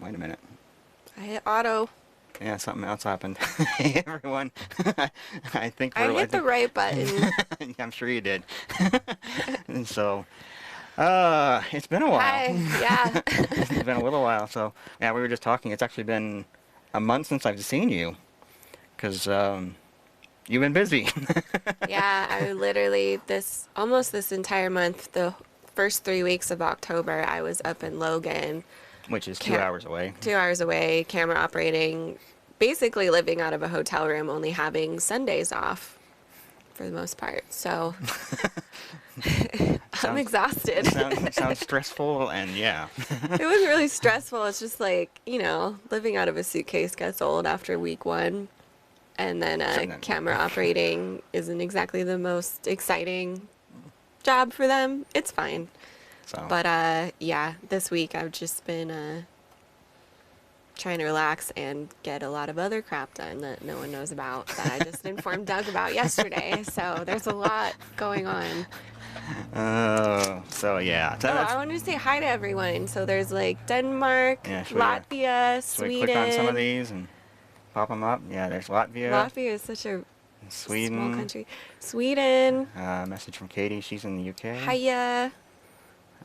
wait a minute. I hit auto. Yeah, something else happened. Hey, everyone. I think I we're... hit the right button. I'm sure you did. And so, it's been a while. Hi. Yeah. It's been a little while, so... Yeah, we were just talking. It's actually been a month since I've seen you. Because, you've been busy. Yeah, I literally, almost this entire month, the first 3 weeks of October, I was up in Logan. Which is 2 hours away. 2 hours away, camera operating, basically living out of a hotel room, only having Sundays off for the most part. So I'm exhausted. Sounds stressful, and yeah. It wasn't really stressful. It's just like, living out of a suitcase gets old after week one. And then camera operating isn't exactly the most exciting job for them. It's fine. So. But yeah, this week I've just been trying to relax and get a lot of other crap done that no one knows about that I just informed Doug about yesterday. So there's a lot going on. So yeah. I wanted to say hi to everyone. So there's like Denmark, Latvia, Should Sweden. we click on some of these and pop them up? Yeah, there's Latvia. Latvia is such a Sweden. small country. Sweden. Message from Katie. She's in the UK. Hiya.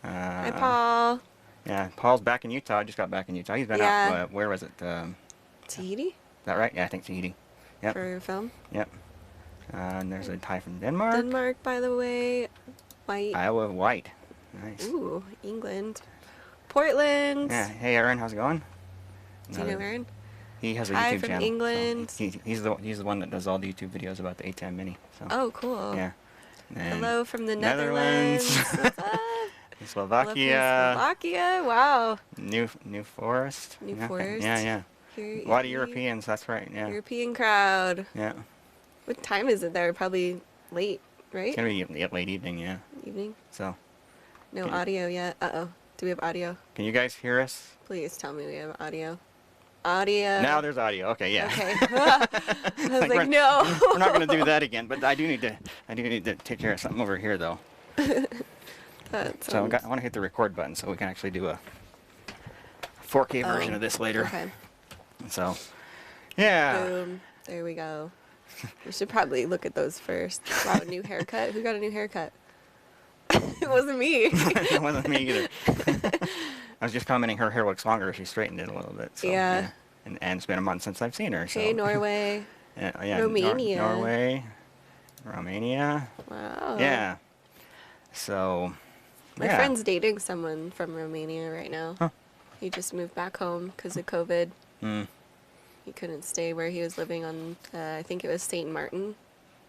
Hi, Paul. Yeah, Paul's back in Utah. Just got back in Utah. He's been out. Where was it? Tahiti? Is that right? Yeah, I think Tahiti. Yep. For film? Yep. And there's a tie from Denmark. Denmark, by the way. White. Iowa White. Nice. Ooh, England. Portland. Yeah. Hey, Aaron, how's it going? Do you know Aaron? He has a Hi YouTube from channel. England. So he's the one that does all the YouTube videos about the ATM Mini. So. Oh, cool. Yeah. And hello from the Netherlands. What's up? Slovakia. Slovakia. Wow. New Forest. New Forest. Yeah. A lot of Europeans. That's right. Yeah. European crowd. Yeah. What time is it there? Probably late, right? It's gonna be late evening. Yeah. Evening. So. No audio yet. Uh-oh. Do we have audio? Can you guys hear us? Please tell me we have audio. Audio. Now there's audio. Okay, yeah. Okay. I was like, no. We're not going to do that again, but I do need to take care of something over here though. So I want to hit the record button so we can actually do a 4K version of this later. Okay. So, yeah. Boom. There we go. We should probably look at those first. Wow, new haircut. Who got a new haircut? It wasn't me. It wasn't me either. I was just commenting her hair looks longer. She straightened it a little bit. So, yeah. And it's been a month since I've seen her. Okay, so. Norway. Yeah, Romania. Norway. Romania. Wow. Yeah. So. My friend's dating someone from Romania right now. Huh. He just moved back home because of COVID. Mm. He couldn't stay where he was living on, I think it was St. Martin,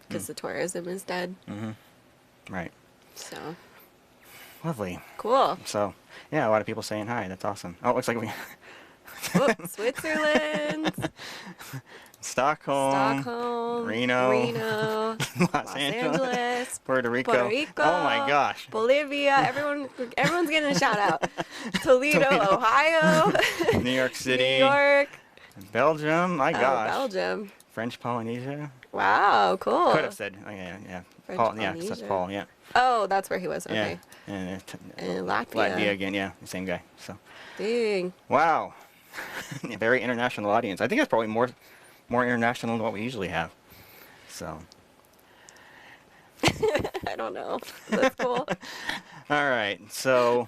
because the tourism is dead. Mm-hmm. Right. So. Lovely. Cool. So, yeah, a lot of people saying hi. That's awesome. Oh, it looks like we... Switzerland. Stockholm. Reno. Los Angeles. Puerto Rico. Oh my gosh. Bolivia. Everyone's getting a shout out. Toledo, Ohio. New York City. New York. Belgium. My gosh. Belgium. French Polynesia. Wow, cool. Could have said. Oh, yeah. Paul, yeah, that's Paul. Yeah. Oh, that's where he was. Okay. Yeah. And Latvia. Latvia again. Yeah, the same guy. So. Dang. Wow. A very international audience. I think that's probably more international than what we usually have. So. I don't know. That's cool. All right. So,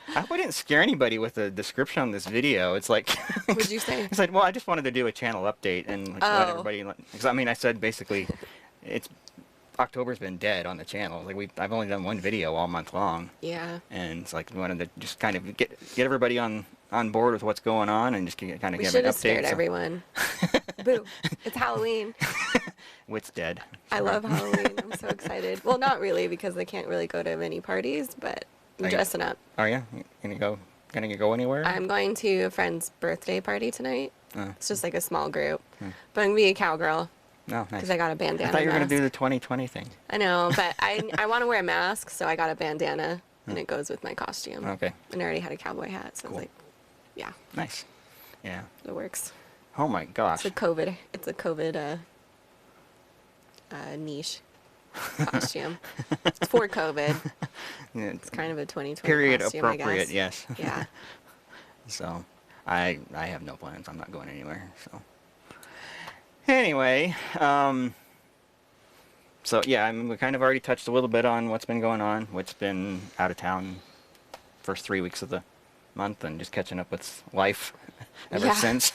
I hope I didn't scare anybody with the description on this video. It's like. What'd you say? It's like, well, I just wanted to do a channel update and let everybody. Because I mean, I said basically, October's been dead on the channel. Like I've only done one video all month long. Yeah. And it's like we wanted to just kind of get everybody on board with what's going on and just kind of give an update. We should have scared everyone. Boo! It's Halloween. Wit's dead. I love Halloween. I'm so excited. Well, not really because I can't really go to many parties, but I'm dressing up. Are you? Gonna go anywhere? I'm going to a friend's birthday party tonight. Oh. It's just like a small group. But I'm gonna be a cowgirl. Oh, nice. Because I got a bandana. I thought you were mask. gonna do the 2020 thing. I know, but I want to wear a mask, so I got a bandana, and it goes with my costume. Okay. And I already had a cowboy hat, so I was like, yeah. Nice. Yeah. It works. Oh my gosh. It's a COVID niche costume. It's for COVID. Yeah, It's kind of a 2020 period costume, appropriate, I guess. yes. Yeah. So, I have no plans. I'm not going anywhere. So anyway, so yeah, I mean, we kind of already touched a little bit on what's been going on. What's been out of town first 3 weeks of the month, and just catching up with life ever since.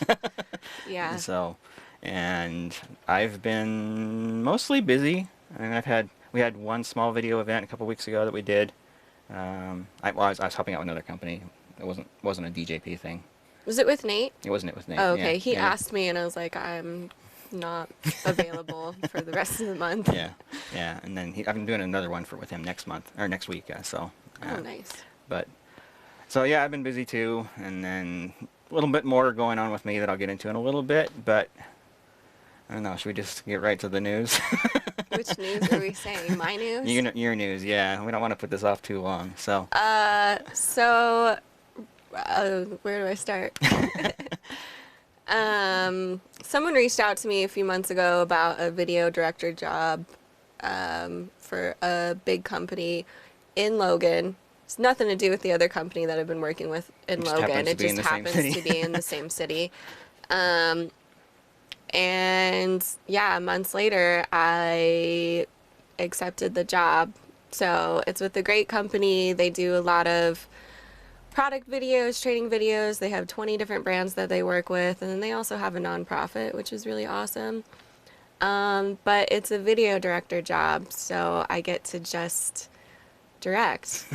Yeah. So, and I've been mostly busy. I mean, we had one small video event a couple weeks ago that we did. I was helping out with another company. It wasn't a DJP thing. Was it with Nate? It wasn't. It with Nate. Oh, okay. Yeah, He yeah. asked me, and I was like, I'm not available for the rest of the month. Yeah, yeah. And then I'm doing another one with him next week. So. Oh, nice. But so yeah, I've been busy too, and then a little bit more going on with me that I'll get into in a little bit. But I don't know. Should we just get right to the news? Which news are we saying? My news? Your news, yeah. We don't want to put this off too long, so. Where do I start? Someone reached out to me a few months ago about a video director job for a big company in Logan. It's nothing to do with the other company that I've been working with in Logan. It just happens to be in the same city. And yeah, months later, I accepted the job. So it's with a great company. They do a lot of product videos, training videos. They have 20 different brands that they work with. And then they also have a nonprofit, which is really awesome. But it's a video director job. So I get to just direct,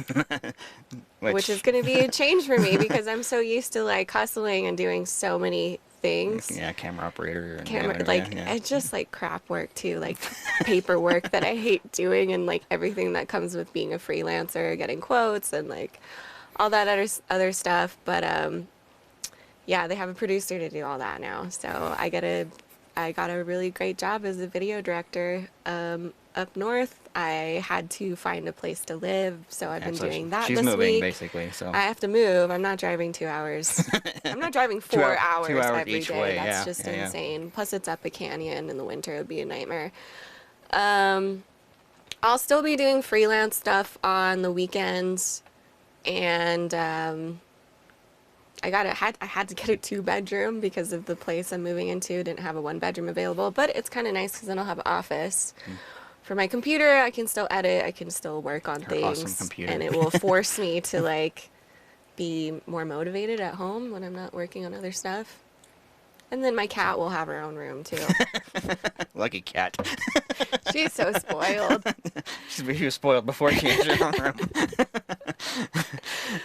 which is going to be a change for me because I'm so used to like hustling and doing so many things. Yeah, camera operator. And it's just like crap work too, like paperwork that I hate doing, and like everything that comes with being a freelancer, getting quotes and like all that other stuff. But yeah, they have a producer to do all that now, so I got a really great job as a video director up north. I had to find a place to live, so I've been doing that this week. She's moving, basically, so. I have to move. I'm not driving 2 hours. I'm not driving 4 hours every day. That's just insane. Yeah. Plus, it's up a canyon in the winter. It would be a nightmare. I'll still be doing freelance stuff on the weekends, and I had to get a 2-bedroom because of the place I'm moving into didn't have a 1-bedroom available, but it's kind of nice because then I'll have an office. For my computer, I can still edit, I can still work on things, awesome computer. And it will force me to like be more motivated at home when I'm not working on other stuff. And then my cat will have her own room too. Lucky cat. She's so spoiled. She was spoiled before she entered her own room.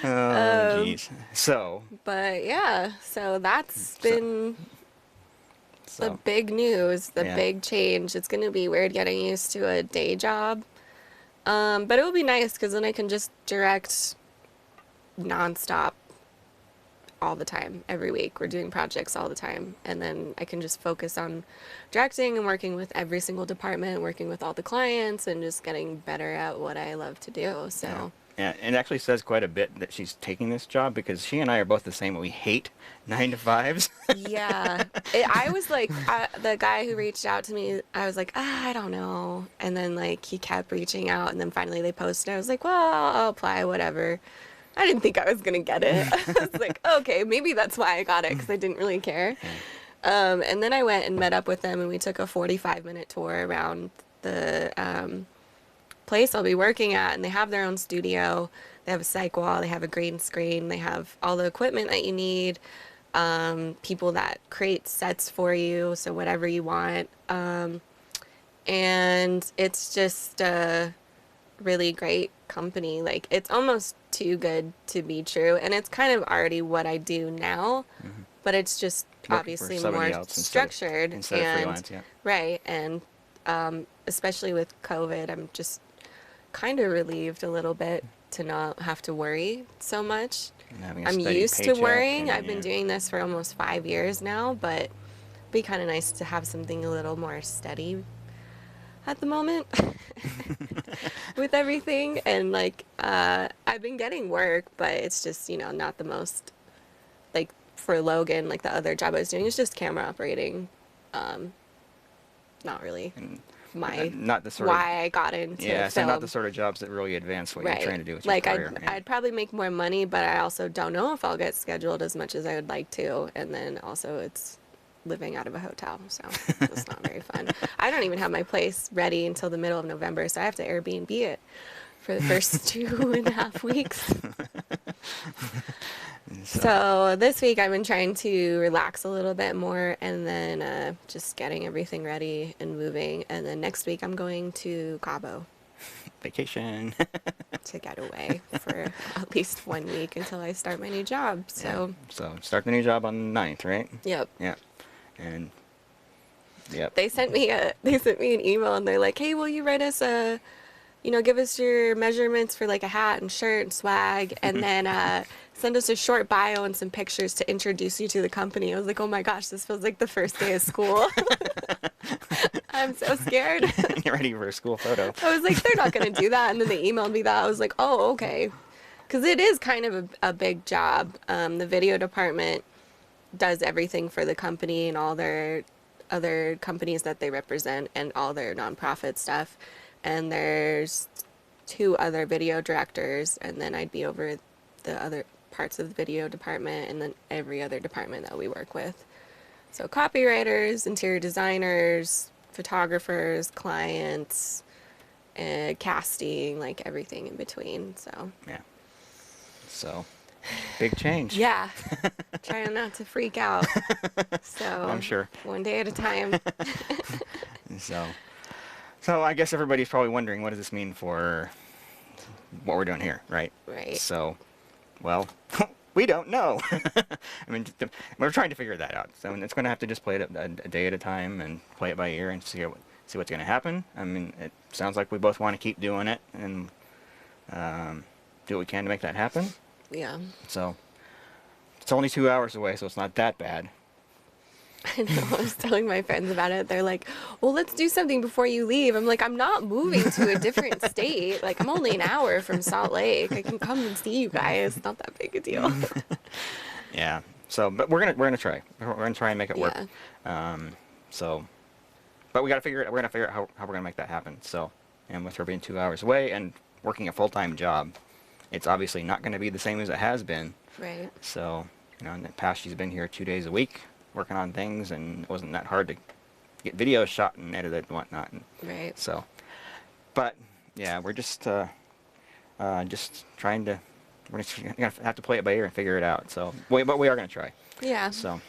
Oh, jeez. So. But yeah, so that's been the big news, the big change. It's going to be weird getting used to a day job. But it will be nice because then I can just direct nonstop all the time, every week. We're doing projects all the time. And then I can just focus on directing and working with every single department, working with all the clients, and just getting better at what I love to do. So. Yeah, it actually says quite a bit that she's taking this job because she and I are both the same. We hate 9-to-5s. Yeah. I was like, the guy who reached out to me, I was like, I don't know. And then like he kept reaching out, and then finally they posted. I was like, well, I'll apply, whatever. I didn't think I was going to get it. I was like, okay, maybe that's why I got it, because I didn't really care. And then I went and met up with them, and we took a 45-minute tour around the place I'll be working at, and they have their own studio. They have a cyc wall, they have a green screen, they have all the equipment that you need, people that create sets for you, so whatever you want. And it's just a really great company. Like, it's almost too good to be true, and it's kind of already what I do now, but it's just obviously more structured instead of freelance, right. And especially with COVID, I'm just kind of relieved a little bit to not have to worry so much. I'm used to worrying. I've been doing this for almost 5 years now, but it'd be kind of nice to have something a little more steady at the moment with everything. And like I've been getting work, but it's just, you know, not the most, like for Logan, like the other job I was doing is just camera operating. Not really. my not the sort why of, I got into yeah, so not the film. sort of jobs that really advance what you're Right. trying to do with your Like career. Yeah. I'd probably make more money, but I also don't know if I'll get scheduled as much as I would like to. And then also it's living out of a hotel, so it's not very fun. I don't even have my place ready until the middle of November, so I have to Airbnb it for the first 2.5 weeks. So this week I've been trying to relax a little bit more and then just getting everything ready and moving. And then next week I'm going to Cabo Vacation. to get away for at least 1 week until I start my new job. So, yeah. So start the new job on the 9th, right? yep. Yeah. And yep. They sent me an email and they're like, "Hey, will you write us give us your measurements for like a hat and shirt and swag, and then send us a short bio and some pictures to introduce you to the company." I was like, "Oh my gosh, this feels like the first day of school." I'm so scared. Get ready for a school photo. I was like, they're not going to do that. And then they emailed me that. I was like, oh, okay. Because it is kind of a big job. The video department does everything for the company and all their other companies that they represent and all their nonprofit stuff. And there's 2 other video directors, and then I'd be over the other parts of the video department and then every other department that we work with. So copywriters, interior designers, photographers, clients, casting, like everything in between. So Yeah. So big change. yeah, trying not to freak out. So I'm sure. one day at a time. So I guess everybody's probably wondering, what does this mean for what we're doing here, right? Right. So, well, we don't know. I mean, we're trying to figure that out. So it's going to have to just play it a day at a time and play it by ear and see what's going to happen. I mean, it sounds like we both want to keep doing it and do what we can to make that happen. Yeah. So it's only 2 hours away, so it's not that bad. I know. I was telling my friends about it. They're like, well, let's do something before you leave. I'm like, I'm not moving to a different state. Like, I'm only an hour from Salt Lake. I can come and see you guys. It's not that big a deal. Yeah. So, but we're gonna try. We're gonna try and make it work. Yeah. So, but we gotta figure it. We're gonna figure out how we're gonna make that happen. So, and with her being 2 hours away and working a full-time job, it's obviously not gonna be the same as it has been. Right. So, in the past she's been here 2 days a week working on things, and it wasn't that hard to get videos shot and edited and whatnot. And Right. so, but yeah, we're just trying to. We're gonna have to play it by ear and figure it out. So, but we are gonna try. Yeah. So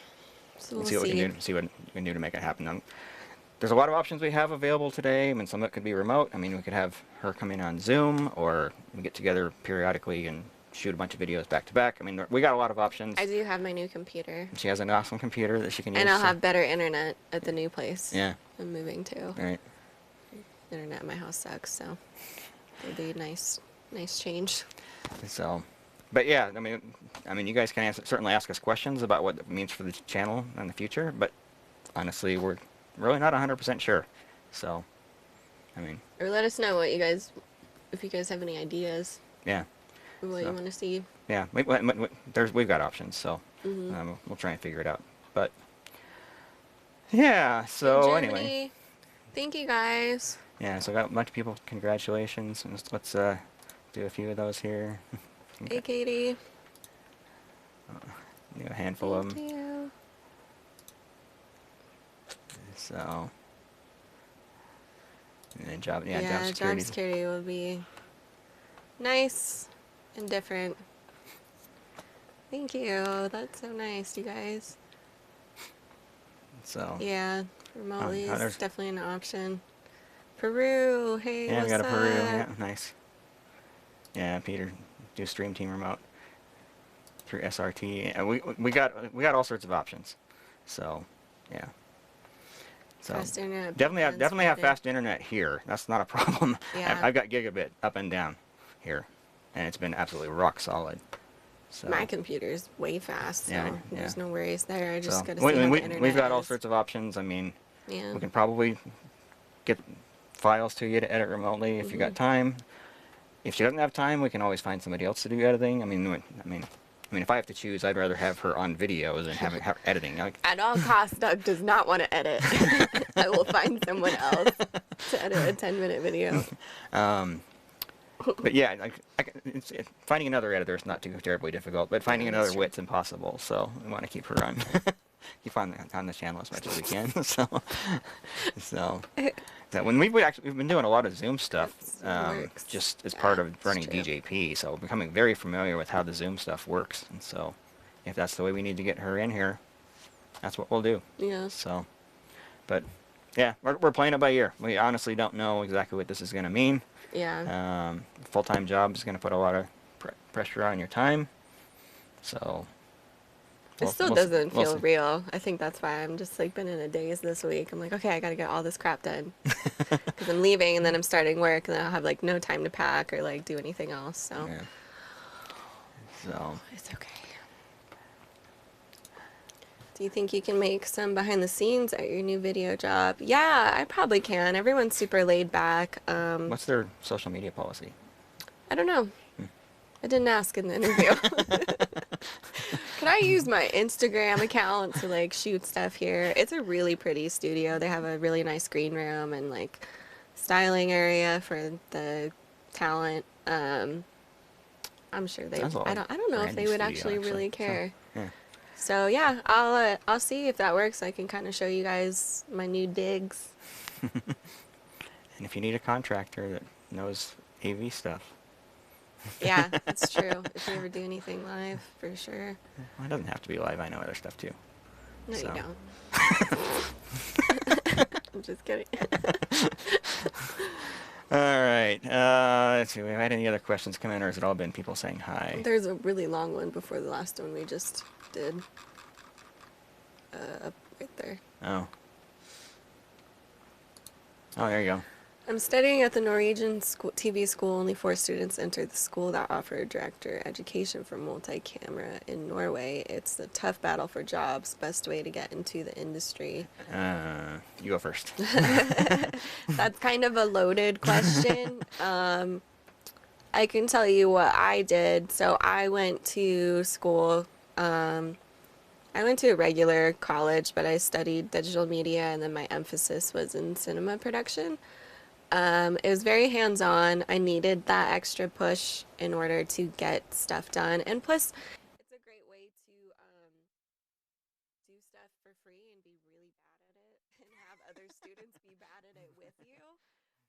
We'll see what we can do. See what we can do to make it happen. There's a lot of options we have available today. I mean, some of it could be remote. I mean, we could have her come in on Zoom, or we get together periodically and shoot a bunch of videos back to back. I mean, we got a lot of options. I do have my new computer. She has an awesome computer that she can use. And I'll have better internet at the new place. Yeah. I'm moving to. Right. Internet at my house sucks, so it'll be a nice change. So, but yeah, I mean, you guys can certainly ask us questions about what it means for the channel in the future. But honestly, we're really not 100% sure. So, I mean. Or let us know if you guys have any ideas. Yeah. What you want to see. Yeah, we've got options, so we'll try and figure it out. But yeah, so anyway. Thank you guys. Yeah, so I got a bunch of people. Congratulations. Let's do a few of those here. Hey, Katie. A handful of them. Thank you. So. And then job job security would be nice and different. Thank you. That's so nice, you guys. So. Yeah, remotely is definitely an option. Peru, hey, yeah, what's we got a Peru. up? Yeah, nice. Yeah, Peter, do Stream Team Remote through SRT. And we got all sorts of options. So, yeah. So fast internet. definitely have fast internet here. That's not a problem. Yeah. I've got gigabit up and down here, and it's been absolutely rock solid. So my computer's way fast, so there's no worries there. I just gotta see how the internet we've got all is. sorts of options. I mean, Yeah. we can probably get files to you to edit remotely if you got time. If she doesn't have time, we can always find somebody else to do editing. I mean, I mean, if I have to choose, I'd rather have her on videos than have her editing. Like, At all costs, Doug does not want to edit. I will find someone else to edit a 10-minute video. but yeah, finding another editor is not too terribly difficult, but finding Yeah, another that's true. wit's impossible. So we want to keep her on, keep on the channel as much as we can. So when we've been doing a lot of Zoom stuff, Works. just as part of It's running true. DJP. So becoming very familiar with how the Zoom stuff works, and so if that's the way we need to get her in here, that's what we'll do. Yeah. So, but yeah, we're playing it by ear. We honestly don't know exactly what this is going to mean. Yeah. Full-time job is going to put a lot of pressure on your time. So It still doesn't we'll feel see. real. I think that's why I'm just like been in a daze this week. I'm like, okay, I gotta get all this crap done because I'm leaving and then I'm starting work and then I'll have like no time to pack or like do anything else. So Yeah. So it's okay. Do you think you can make some behind the scenes at your new video job? Yeah, I probably can. Everyone's super laid back. what's their social media policy? I don't know. I didn't ask in the interview. Can I use my Instagram account to like shoot stuff here? It's a really pretty studio. They have a really nice green room and like styling area for the talent. I'm sure they. Sounds I like don't know if brandy they would studio, actually really care. Yeah. So yeah, I'll see if that works. I can kind of show you guys my new digs. And if you need a contractor that knows AV stuff, Yeah, it's true. If you ever do anything live, for sure. well, it doesn't have to be live. I know other stuff too. No, So. you don't. I'm just kidding. All right. Let's see. Have we had any other questions come in, or has it all been people saying hi? There's a really long one before the last one we just did. Up right there. Oh. Oh, there you go. I'm studying at the Norwegian TV school. Only 4 students enter the school that offer director education for multi-camera in Norway. It's a tough battle for jobs. Best way to get into the industry. You go first. That's kind of a loaded question. I can tell you what I did. So I went to school. I went to a regular college, but I studied digital media, and then my emphasis was in cinema production. It was very hands-on. I needed that extra push in order to get stuff done. And plus, it's a great way to do stuff for free and be really bad at it and have other students be bad at it with you.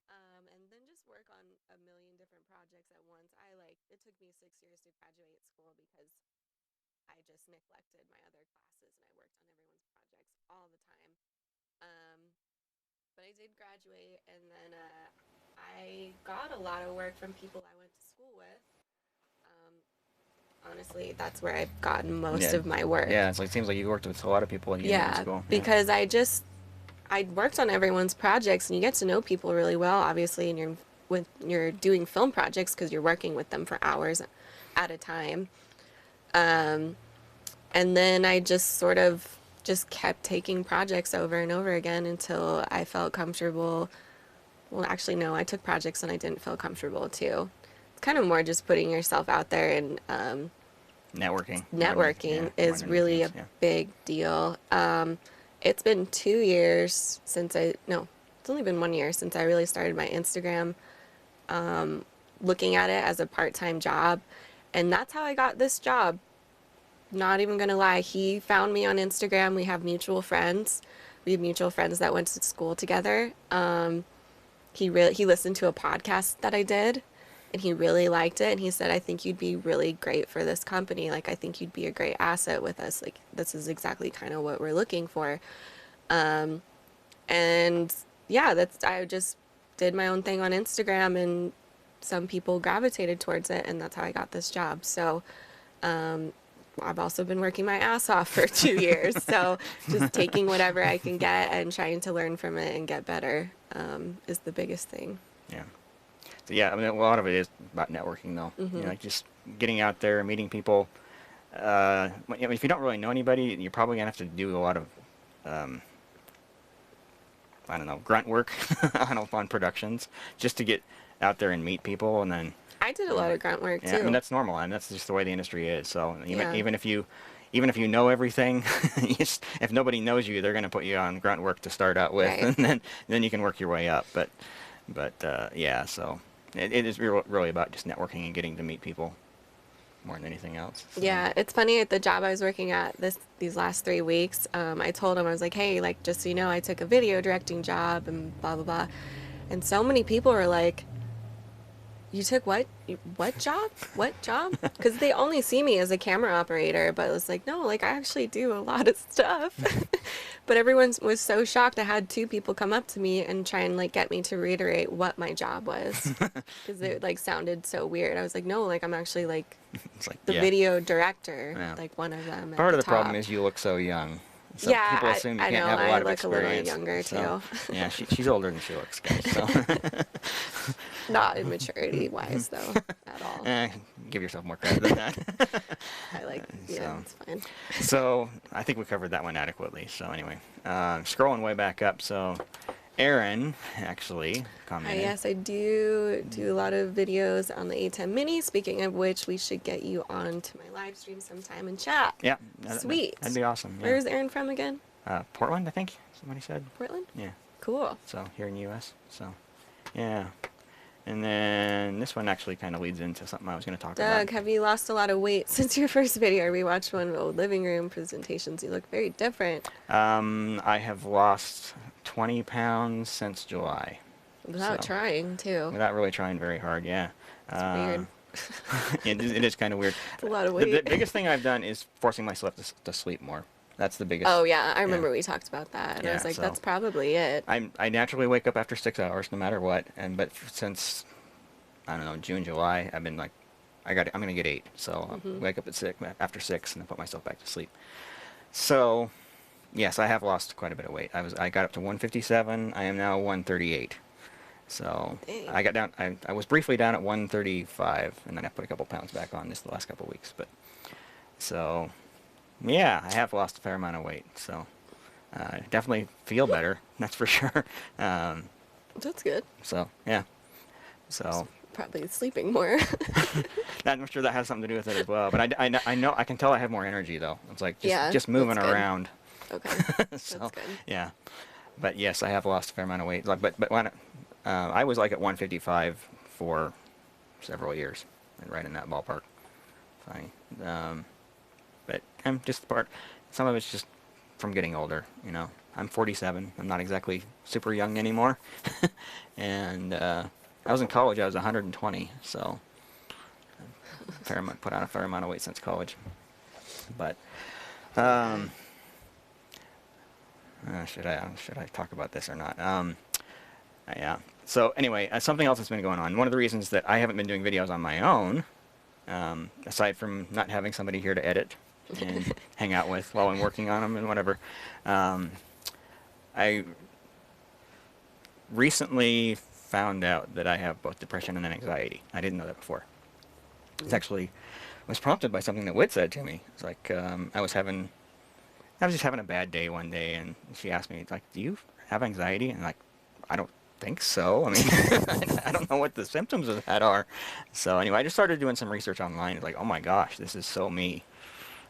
And then just work on a million different projects at once. It took me 6 years to graduate school because I just neglected my other classes and I worked on everyone's projects all the time. But I did graduate, and then I got a lot of work from people I went to school with. Honestly, that's where I've gotten most of my work. Yeah, it seems like you worked with a lot of people in school. Because I worked on everyone's projects, and you get to know people really well, obviously, and you're doing film projects because you're working with them for hours at a time. And then I just sort of just kept taking projects over and over again until I felt comfortable. Well, actually, no, I took projects and I didn't feel comfortable too. It's kind of more just putting yourself out there, and Networking. networking is really a big deal. It's been 2 years since it's only been 1 year since I really started my Instagram, looking at it as a part-time job. And that's how I got this job. Not even gonna lie, he found me on Instagram. We have mutual friends. We have mutual friends that went to school together. He listened to a podcast that I did, and he really liked it. And he said, "I think you'd be really great for this company. Like, I think you'd be a great asset with us. Like, this is exactly kind of what we're looking for." And yeah, I just did my own thing on Instagram, and some people gravitated towards it, and that's how I got this job. So. I've also been working my ass off for 2 years. So just taking whatever I can get and trying to learn from it and get better is the biggest thing. Yeah. So yeah, I mean, a lot of it is about networking, though. Mm-hmm. Like just getting out there, meeting people. If you don't really know anybody, you're probably gonna have to do a lot of, I don't know, grunt work on productions just to get out there and meet people, and then. I did a lot of grunt work Yeah, too. I mean that's normal, and that's just the way the industry is. So Yeah. even if you know everything, if nobody knows you, they're going to put you on grunt work to start out with, Right. and then you can work your way up. But yeah, so it is really about just networking and getting to meet people more than anything else. So. Yeah, it's funny at the job I was working at these last 3 weeks. I told him, I was like, hey, like just so you know, I took a video directing job and blah blah blah, and so many people were like, you took what? What job? What job? Because they only see me as a camera operator, but it was like, no, like I actually do a lot of stuff. But everyone was so shocked. I had 2 people come up to me and try and like get me to reiterate what my job was, because it like sounded so weird. I was like, no, like I'm actually like It's like, the yeah. video director, Yeah. like one of them at Part the of the problem top. is you look so young. So Yeah, people assume you I can't know. have a I lot of look a little experience. younger So, too. yeah, she's older than she looks, guys. So. Not in maturity wise though, at all. Give yourself more credit than that. I like, yeah, So. it's fine. So I think we covered that one adequately. So anyway, scrolling way back up. So Aaron actually commented. Yes, I do a lot of videos on the A10 Mini. Speaking of which, we should get you on to my live stream sometime and chat. Yeah. Sweet. That'd be awesome. Yeah. Where is Aaron from again? Portland, I think somebody said. Portland? Yeah. Cool. So here in the U.S. So, yeah. And then this one actually kind of leads into something I was going to talk Doug, about. have you lost a lot of weight since your first video? We watched one of the living room presentations. You look very different. I have lost 20 pounds since July. Without trying, too. Without really trying very hard, yeah. It's weird. It is kind of weird. It's a lot of weight. The biggest thing I've done is forcing myself to sleep more. That's the biggest. Oh, yeah. I remember we talked about that. And I Yeah, was like, so that's probably it. I naturally wake up after 6 hours no matter what. But since, I don't know, June, July, I've been like, I'm going to get 8. So I'll wake up at after 6 and then put myself back to sleep. So, yes, I have lost quite a bit of weight. I got up to 157. I am now 138. So Dang. I got down. I was briefly down at 135, and then I put a couple pounds back on just the last couple weeks. But so, yeah, I have lost a fair amount of weight. So I definitely feel better. That's for sure. That's good. So yeah. So Probably sleeping more. I'm sure that has something to do with it as well. But I know I can tell I have more energy though. It's like just moving that's good. around. Okay. So That's good. yeah. But yes, I have lost a fair amount of weight. Like, but when I was like at 155 for several years, right in that ballpark. Fine. But I'm just some of it's just from getting older, you know. I'm 47. I'm not exactly super young anymore. And I was in college. I was 120, so put on a fair amount of weight since college. But should I talk about this or not? Yeah. So anyway, something else that's been going on. One of the reasons that I haven't been doing videos on my own, aside from not having somebody here to edit and hang out with while I'm working on them and whatever, I recently found out that I have both depression and anxiety. I didn't know that before. It actually was prompted by something that Whit said to me. It's like I was just having a bad day one day, and she asked me, like, do you have anxiety? And like, I don't think so. I mean, I don't know what the symptoms of that are. So anyway, I just started doing some research online. It's like, oh my gosh, this is so me.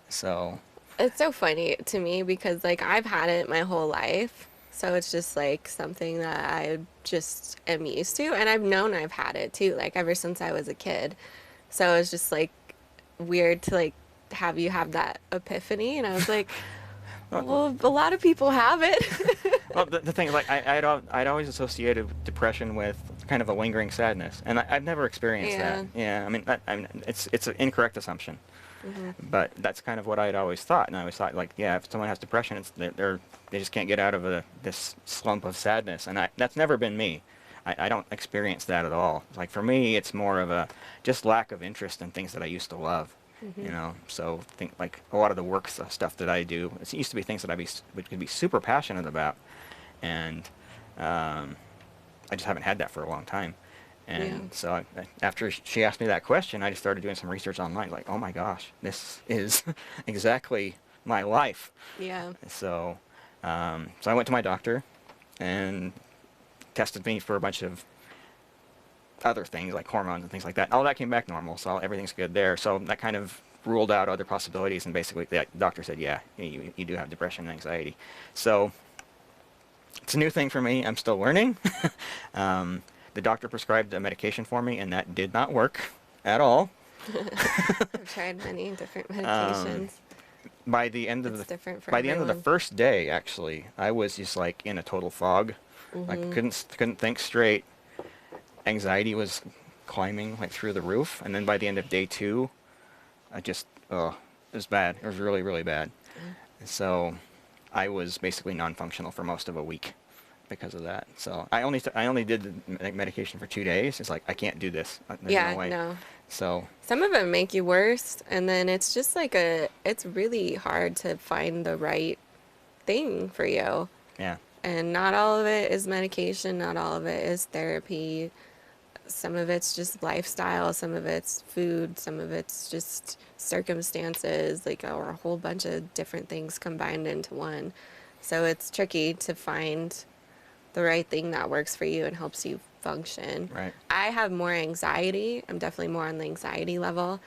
So It's so funny to me because like I've had it my whole life. So it's just like something that I just am used to, and I've known I've had it too, like ever since I was a kid. So it's just like weird to like have you have that epiphany, and I was like, well, a lot of people have it. well, the thing is, like, I'd always associated depression with kind of a lingering sadness, and I've never experienced that. Yeah, I mean, it's an incorrect assumption. But that's kind of what I'd always thought, and I always thought, like, yeah, if someone has depression, they just can't get out of this slump of sadness, and that's never been me. I don't experience that at all. Like, for me, it's more of a just lack of interest in things that I used to love, you know. So think like a lot of the work stuff that I do. It used to be things that could be super passionate about, and I just haven't had that for a long time. And so after she asked me that question, I just started doing some research online. Like, oh my gosh, this is exactly my life. Yeah. So, so I went to my doctor and tested me for a bunch of other things like hormones and things like that. All that came back normal, so everything's good there. So that kind of ruled out other possibilities, and basically the doctor said, yeah, you do have depression and anxiety. So it's a new thing for me. I'm still learning. The doctor prescribed a medication for me, and that did not work at all. I've tried many different medications. By the end of It's different for by the end of the everyone. first day, actually, I was just like in a total fog. I couldn't think straight. Anxiety was climbing like through the roof, and then by the end of day 2, I just it was bad. It was really, really bad. So I was basically non-functional for most of a week because of that. So I only did the medication for 2 days. It's like I can't do this. There's Yeah, no way. no. So Some of them make you worse, and then it's just like it's really hard to find the right thing for you. yeah, And not all of it is medication, not all of it is therapy. Some of it's just lifestyle, some of it's food, some of it's just circumstances, like, or a whole bunch of different things combined into one. So it's tricky to find the right thing that works for you and helps you function. right. I have more anxiety. I'm definitely more on the anxiety level.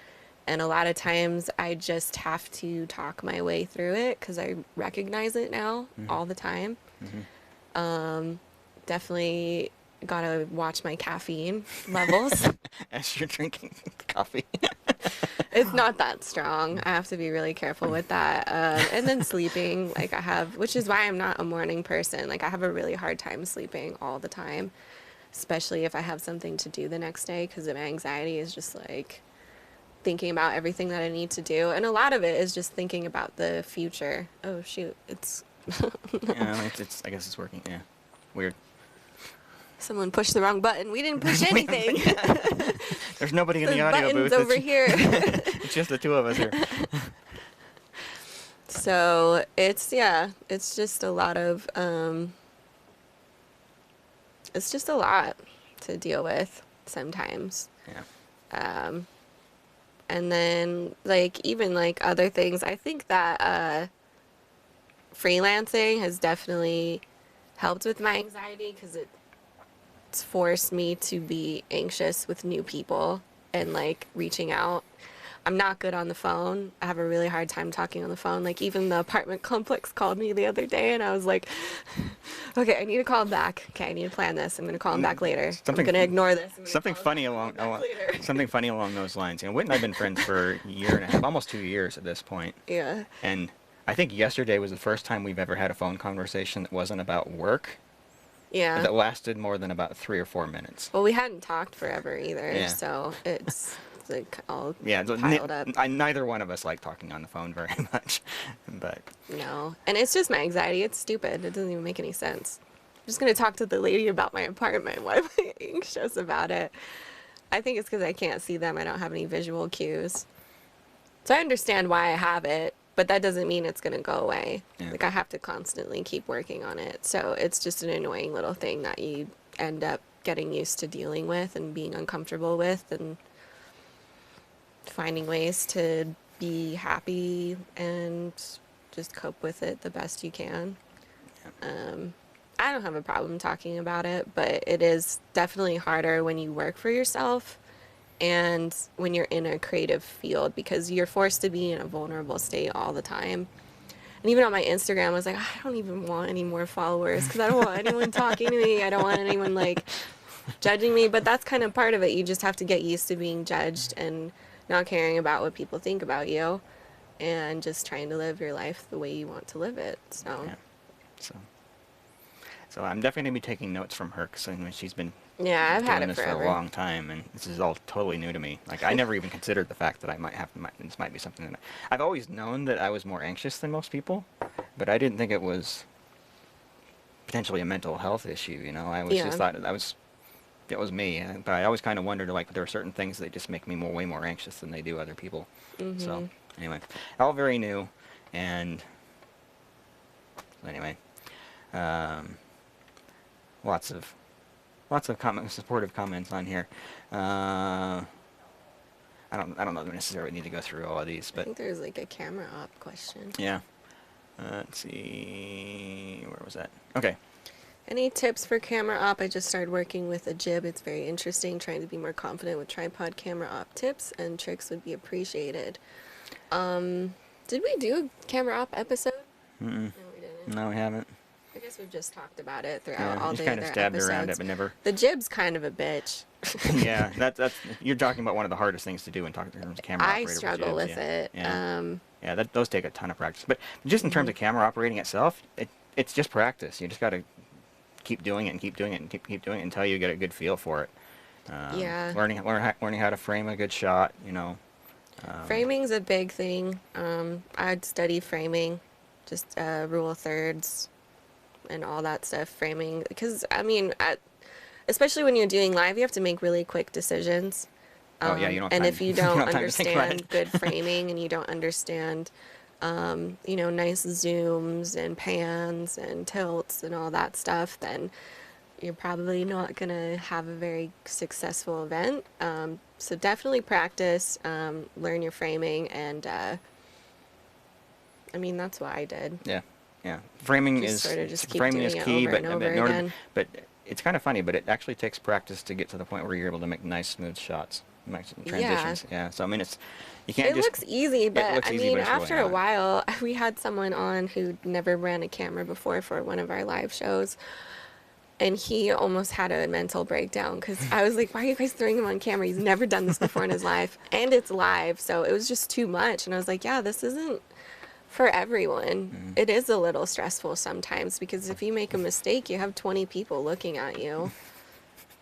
And a lot of times I just have to talk my way through it because I recognize it now all the time. Definitely gotta watch my caffeine levels. As you're drinking coffee. It's not that strong. I have to be really careful with that. And then sleeping, like I have, which is why I'm not a morning person. Like I have a really hard time sleeping all the time, especially if I have something to do the next day, because my anxiety is just like thinking about everything that I need to do. And a lot of it is just thinking about the future. Oh, shoot. It's Yeah, it's I guess it's working. Yeah, weird. someone pushed the wrong button. We didn't push anything. There's nobody in The the audio button's booth. over It's, here. it's just the two of us here. So it's just a lot of it's just a lot to deal with sometimes. Yeah. And then like even like other things, I think that freelancing has definitely helped with my anxiety because it's forced me to be anxious with new people and like reaching out. I'm not good on the phone. I have a really hard time talking on the phone. Like even the apartment complex called me the other day and I was like, okay, I need to call him back. Okay, I need to plan this. I'm going to call him back later. I'm going to ignore this. Something funny something funny along those lines. You know, Whit and I've been friends for a year and a half, almost 2 years at this point. Yeah. And I think yesterday was the first time we've ever had a phone conversation that wasn't about work. Yeah. That lasted more than about 3 or 4 minutes. Well, we hadn't talked forever either, Yeah. so it's like all Yeah, piled up. neither one of us like talking on the phone very much, but No, and it's just my anxiety. It's stupid. It doesn't even make any sense. I'm just gonna talk to the lady about my apartment. Why am I anxious about it? I think it's because I can't see them. I don't have any visual cues. So I understand why I have it, but that doesn't mean it's gonna go away. Yeah. Like I have to constantly keep working on it. So it's just an annoying little thing that you end up getting used to dealing with and being uncomfortable with and finding ways to be happy and just cope with it the best you can. I don't have a problem talking about it, but it is definitely harder when you work for yourself and when you're in a creative field because you're forced to be in a vulnerable state all the time. And even on my Instagram, I was like, I don't even want any more followers because I don't want anyone talking to me. I don't want anyone like judging me, but that's kind of part of it. You just have to get used to being judged and not caring about what people think about you and just trying to live your life the way you want to live it. So, yeah. So I'm definitely gonna be taking notes from her because she's been yeah, I've had doing it this forever. for a long time, and this is all totally new to me. Like I never even considered the fact that this might be something that I've always known that I was more anxious than most people, but I didn't think it was potentially a mental health issue. You know, I was just thought it was me. But I always kind of wondered like there are certain things that just make me way more anxious than they do other people. So anyway, all very new, and anyway, lots of supportive comments on here. I don't know that we necessarily need to go through all of these, I but think there's like a camera op question. yeah. Let's see, where was that? Okay. Any tips for camera op? I just started working with a jib. It's very interesting. Trying to be more confident with tripod camera op tips and tricks would be appreciated. Did we do a camera op episode? Mm-mm. No, we didn't. No, we haven't. I guess we've just talked about it throughout Yeah, all just the kind of other stabbed episodes. around it, but never. The jib's kind of a bitch. Yeah, that's you're talking about one of the hardest things to do in talking terms of camera I operator. struggle with yeah. it. Yeah, those take a ton of practice. But just in terms of camera operating itself, it's just practice. You just got to keep doing it and keep doing it and keep doing it until you get a good feel for it. Yeah. Learning how to frame a good shot, you know. Framing's a big thing. I'd study framing, just rule of thirds and all that stuff, framing. Because, I mean, especially when you're doing live, you have to make really quick decisions. Oh, yeah, you don't have and time- if you you don't don't have time to think about understand it. good framing and you don't understand, nice zooms and pans and tilts and all that stuff, then you're probably not going to have a very successful event. So definitely practice, learn your framing, and I mean, that's what I did. Yeah, yeah. Framing Just sort of just keep framing doing is it key, over but and over again. but it's kind of funny. But it actually takes practice to get to the point where you're able to make nice, smooth shots, nice transitions. Yeah. So I mean, you can't It just. looks easy, but looks I easy, mean, but it's really after a not. while, we had someone on who never ran a camera before for one of our live shows. And he almost had a mental breakdown because I was like, why are you guys throwing him on camera? He's never done this before in his life. And it's live. So it was just too much. And I was like, yeah, this isn't for everyone. It is a little stressful sometimes because if you make a mistake, you have 20 people looking at you.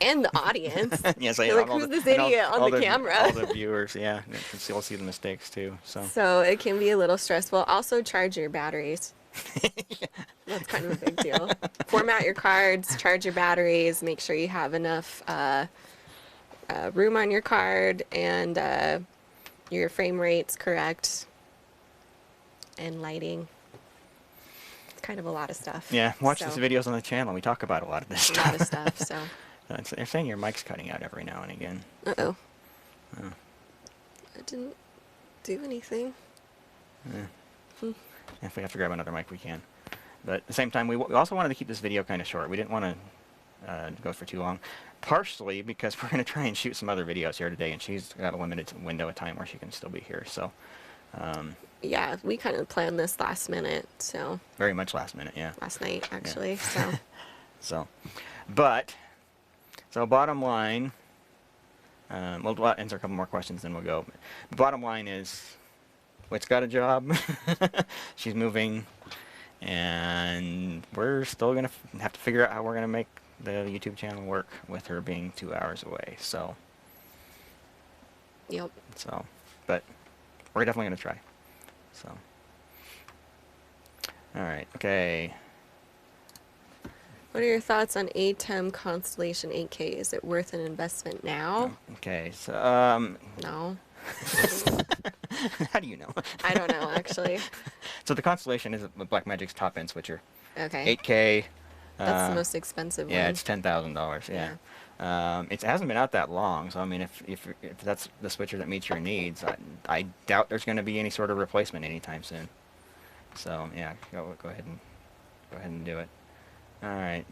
And the audience. Yeah, so You're like, who's this idiot on the camera? All the viewers, yeah, you can still see the mistakes too. So it can be a little stressful. Also, charge your batteries. That's kind of a big deal. Format your cards, charge your batteries, make sure you have enough room on your card, and your frame rate's correct, and lighting. It's kind of a lot of stuff. Yeah, watch So, these videos on the channel. We talk about a lot of this a stuff. lot of stuff. So, They're saying your mic's cutting out every now and again. uh-oh. Oh. I didn't do anything. If we have to grab another mic, we can. But at the same time, we also wanted to keep this video kind of short. We didn't want to go for too long, partially because we're going to try and shoot some other videos here today, and she's got a limited window of time where she can still be here. So, Yeah, we kind of planned this last minute, so very much last minute, yeah. last night actually. Yeah. So So bottom line, we'll answer a couple more questions, then we'll go. The bottom line is, Whit's got a job. She's moving, and we're still going to have to figure out how we're going to make the YouTube channel work with her being 2 hours away. So, yep. But we're definitely going to try. So, all right, okay. What are your thoughts on ATEM Constellation 8K? Is it worth an investment now? Okay, so No. how do you know? I don't know, actually. So the Constellation is Blackmagic's top-end switcher. Okay. 8K. That's the most expensive one. Yeah, it's $10,000. Yeah. It hasn't been out that long, so I mean, if that's the switcher that meets your needs, I doubt there's going to be any sort of replacement anytime soon. So yeah, go ahead and do it. All right.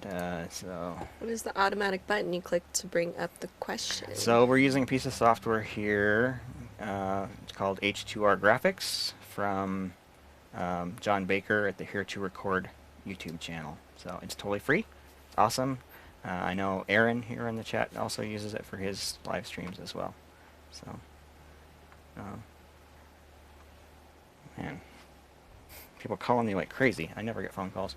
So. What is the automatic button you click to bring up the question? So we're using a piece of software here. It's called H2R Graphics from John Baker at the Here to Record YouTube channel. So it's totally free. It's awesome. I know Aaron here in the chat also uses it for his live streams as well. So, man, people calling me like crazy. I never get phone calls.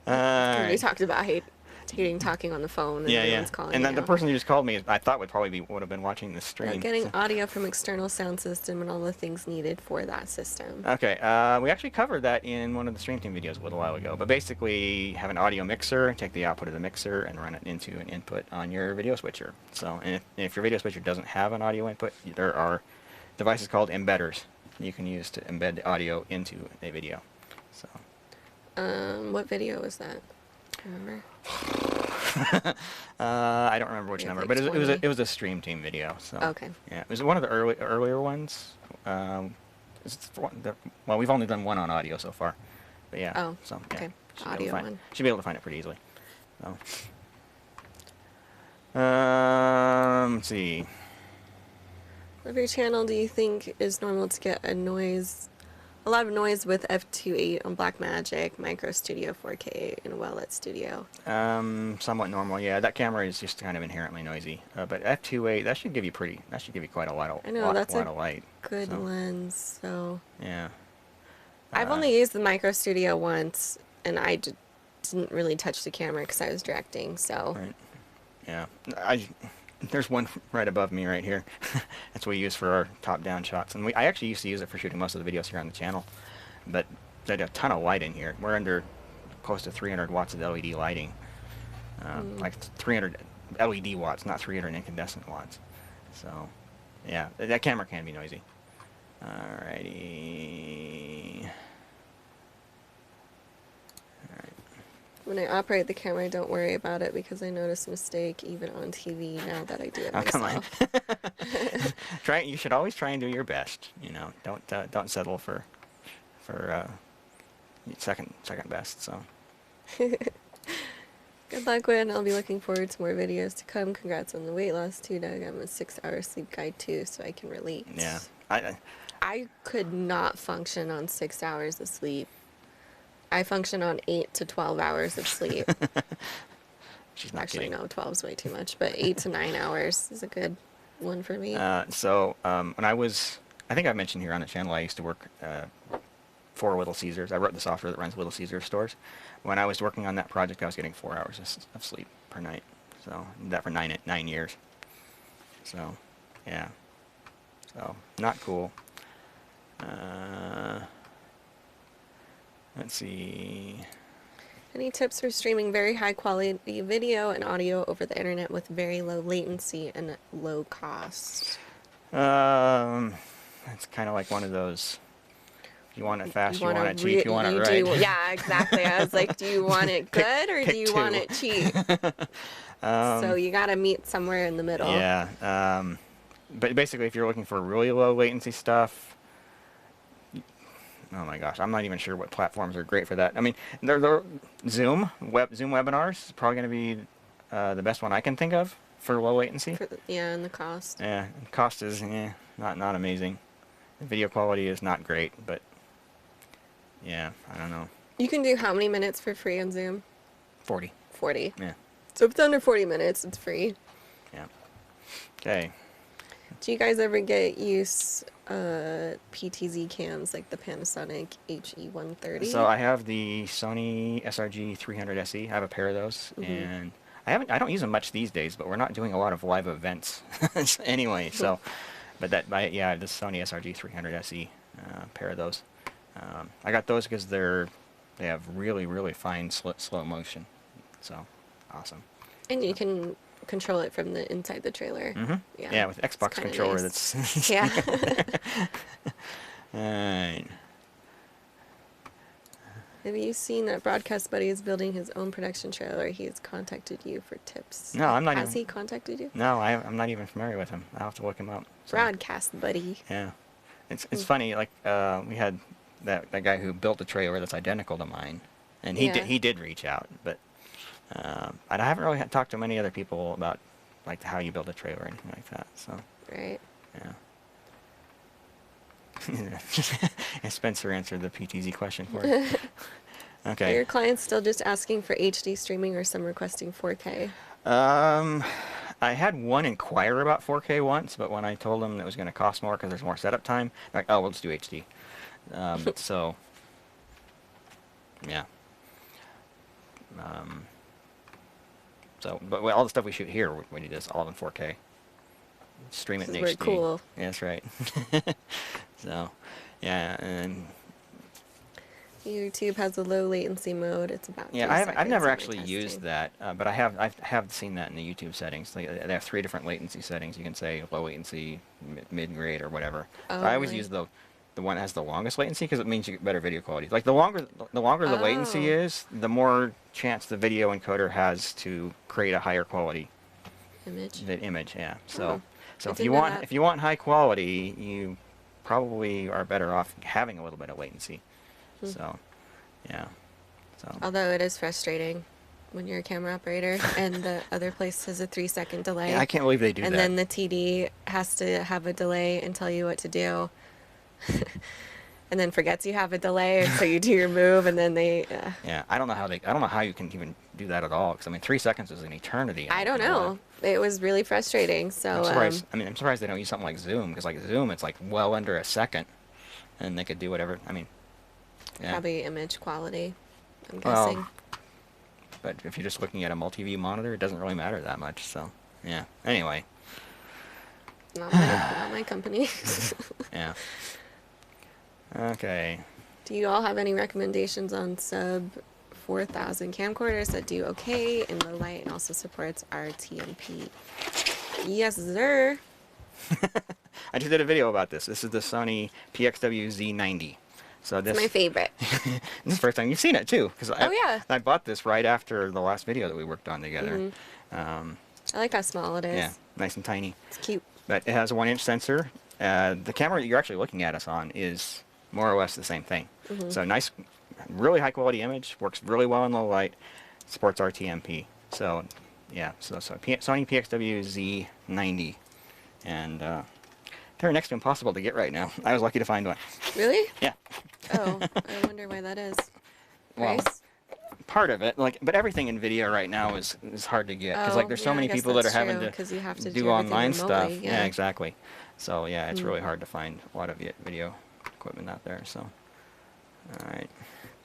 We talked about hating talking on the phone. And everyone's calling And then you the person who just called me, I thought would have been watching the stream. getting so. audio from external sound system and all the things needed for that system. Okay, we actually covered that in one of the Stream Team videos a little while ago. But basically, have an audio mixer, take the output of the mixer, and run it into an input on your video switcher. So, and if your video switcher doesn't have an audio input, there are devices called embedders you can use to embed the audio into a video. So. What video was that? Remember? I don't remember which number, like but it 20. was a Stream Team video. So. Okay. Yeah, it was one of the earlier ones. Well, we've only done one on audio so far. But yeah. Oh, So yeah. okay. Should be able to Audio find, one. should be able to find it pretty easily. So. Let's see. Of your channel, do you think is normal to get a lot of noise with f2.8 on Blackmagic, Micro Studio 4K, and Well-Lit Studio? Somewhat normal. Yeah, that camera is just kind of inherently noisy. But f2.8, that should give you quite a lot I know, that's a of light. good So, lens, so... yeah. I've only used the Micro Studio once, and I didn't really touch the camera because I was directing, so... Right. Yeah. There's one right above me right here. That's what we use for our top-down shots. And I actually used to use it for shooting most of the videos here on the channel. But there's a ton of light in here. We're under close to 300 watts of LED lighting. Like 300 LED watts, not 300 incandescent watts. So, yeah, that camera can be noisy. Alrighty. When I operate the camera, don't worry about it because I notice a mistake even on TV now that I do it myself. Come on. You should always try and do your best. You know, don't settle for second best. So. Good luck, Gwen. I'll be looking forward to more videos to come. Congrats on the weight loss too, Doug. I'm a 6-hour sleep guy too, so I can relate. Yeah. I could not function on 6 hours of sleep. I function on 8 to 12 hours of sleep. She's not Actually, kidding. no, 12 is way too much, but 8 to 9 hours is a good one for me. When I think I mentioned here on the channel, I used to work for Little Caesars. I wrote the software that runs Little Caesars stores. When I was working on that project, I was getting 4 hours of sleep per night. So that for 9 years. So, yeah. So not cool. Let's see. Any tips for streaming very high quality video and audio over the internet with very low latency and low cost? It's kind of like one of those. You want it fast, you want it cheap, you want it right. Yeah, exactly. I was like, do you want it good or do you want it cheap? So you got to meet somewhere in the middle. Yeah. But basically, if you're looking for really low latency stuff, oh my gosh, I'm not even sure what platforms are great for that. I mean, Zoom webinars is probably going to be the best one I can think of for low latency. And the cost. Yeah, cost is not amazing. The video quality is not great, but yeah, I don't know. You can do how many minutes for free on Zoom? 40. 40. Yeah. So if it's under 40 minutes, it's free. Yeah. Okay. Do you guys ever use PTZ cams like the Panasonic HE130? So I have the Sony SRG 300 SE. I have a pair of those, and I don't use them much these days, but we're not doing a lot of live events anyway. So, but I have the Sony SRG 300 SE, pair of those. I got those because they have really fine slow motion. So, awesome. And you can control it from the inside the trailer. Yeah, with Xbox controller. Nice. That's yeah. Alright. Have you seen that Broadcast Buddy is building his own production trailer? He has contacted you for tips. No, I'm not. Has he contacted you? No, I'm not even familiar with him. I'll have to look him up. So. Broadcast Buddy. Yeah, it's funny. Like we had that guy who built a trailer that's identical to mine, and he did reach out, but I haven't really talked to many other people about like how you build a trailer or anything like that. So. Right. Yeah. And Spencer answered the PTZ question for you. Okay. Are your clients still just asking for HD streaming or some requesting 4K? I had one inquire about 4K once, but when I told them it was going to cost more because there's more setup time, they're like, oh, we'll just do HD. So, yeah. But all the stuff we shoot here, we do this all in 4K. Stream it in HD. Very cool. Yeah, that's right. So, yeah, and YouTube has a low latency mode. It's about I've never actually used that, but I have seen that in the YouTube settings. They have 3 different latency settings. You can say low latency, mid-grade, or whatever. Oh, I always use the one that has the longest latency because it means you get better video quality. Like the longer the latency is, the more chance the video encoder has to create a higher quality image. Yeah. So if you want high quality, you probably are better off having a little bit of latency. So, Yeah. So. Although it is frustrating when you're a camera operator and the other place has a 3-second delay. Yeah, I can't believe they do and that. then the TD has to have a delay and tell you what to do. And then forgets you have a delay, and so you do your move, and then they. Yeah, I don't know how you can even do that at all. Because I mean, 3 seconds is an eternity. I don't know. It was really frustrating. So. I'm surprised. I mean, I'm surprised they don't use something like Zoom, because like Zoom, it's like well under a second, and they could do whatever. I mean. Yeah. Probably image quality, I'm Well, guessing. but if you're just looking at a multi-view monitor, it doesn't really matter that much. So, yeah. Anyway. Not my company. Yeah. Okay. Do you all have any recommendations on sub 4,000 camcorders that do okay in low light and also supports RTMP? Yes, sir. I just did a video about this. This is the Sony PXW Z90. So this It's my favorite. This is the first time you've seen it too, because yeah. I bought this right after the last video that we worked on together. Mm-hmm. I like how small it is. Yeah, nice and tiny. It's cute. But it has a 1-inch sensor. The camera that you're actually looking at us on is more or less the same thing. Mm-hmm. So nice, really high quality image. Works really well in low light. Supports RTMP. So yeah, Sony PXW Z90, and they're next to impossible to get right now. I was lucky to find one. Really? Yeah. Oh, I wonder why that is. Well, Price? part of it, but everything in video right now is hard to get, because like there's so yeah, I many guess people that are that's having true, to 'cause you have to do do everything online stuff. remotely, Yeah, yeah. exactly. So yeah, it's really hard to find a lot of video equipment out there. So, all right.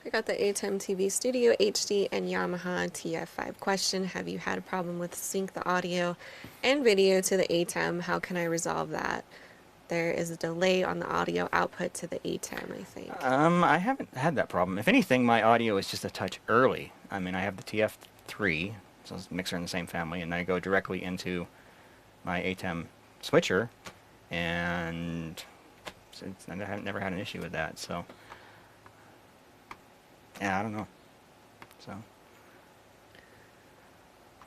I got the ATEM TV Studio HD and Yamaha TF5 question. Have you had a problem with sync the audio and video to the ATEM? How can I resolve that? There is a delay on the audio output to the ATEM, I think. I haven't had that problem. If anything, my audio is just a touch early. I mean, I have the TF3, so it's a mixer in the same family, and then I go directly into my ATEM switcher, and I haven't never had an issue with that. So, yeah, I don't know. So,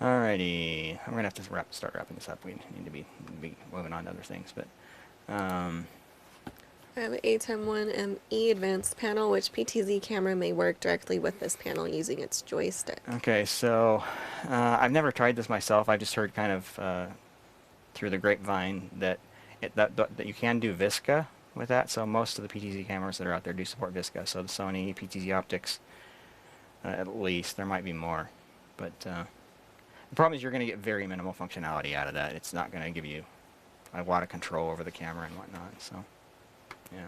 alrighty, I'm gonna have to start wrapping this up. We need to be moving on to other things, but. I have an ATEM 1ME advanced panel, which PTZ camera may work directly with this panel using its joystick. Okay, so I've never tried this myself. I've just heard kind of through the grapevine that that you can do Visca with that. So most of the PTZ cameras that are out there do support Visca. So the Sony PTZ optics, at least. There might be more, but the problem is you're going to get very minimal functionality out of that. It's not going to give you a lot of control over the camera and whatnot. So, yeah.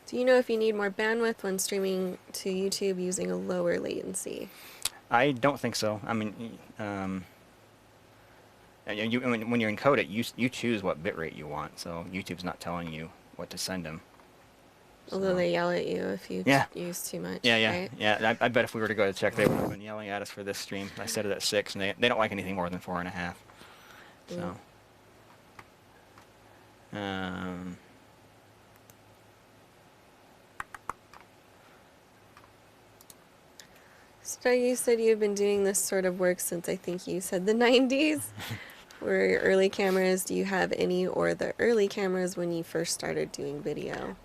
Do you know if you need more bandwidth when streaming to YouTube using a lower latency? I don't think so. I mean, when you encode it, you choose what bitrate you want. So YouTube's not telling you what to send them. Although they yell at you if you use too much. Yeah. Right? Yeah. I bet if we were to go to check, they would have been yelling at us for this stream. I set it at 6, and they don't like anything more than 4.5. So. So you said you've been doing this sort of work since I think you said the 90s. Were your early cameras, do you have any, or the early cameras when you first started doing video?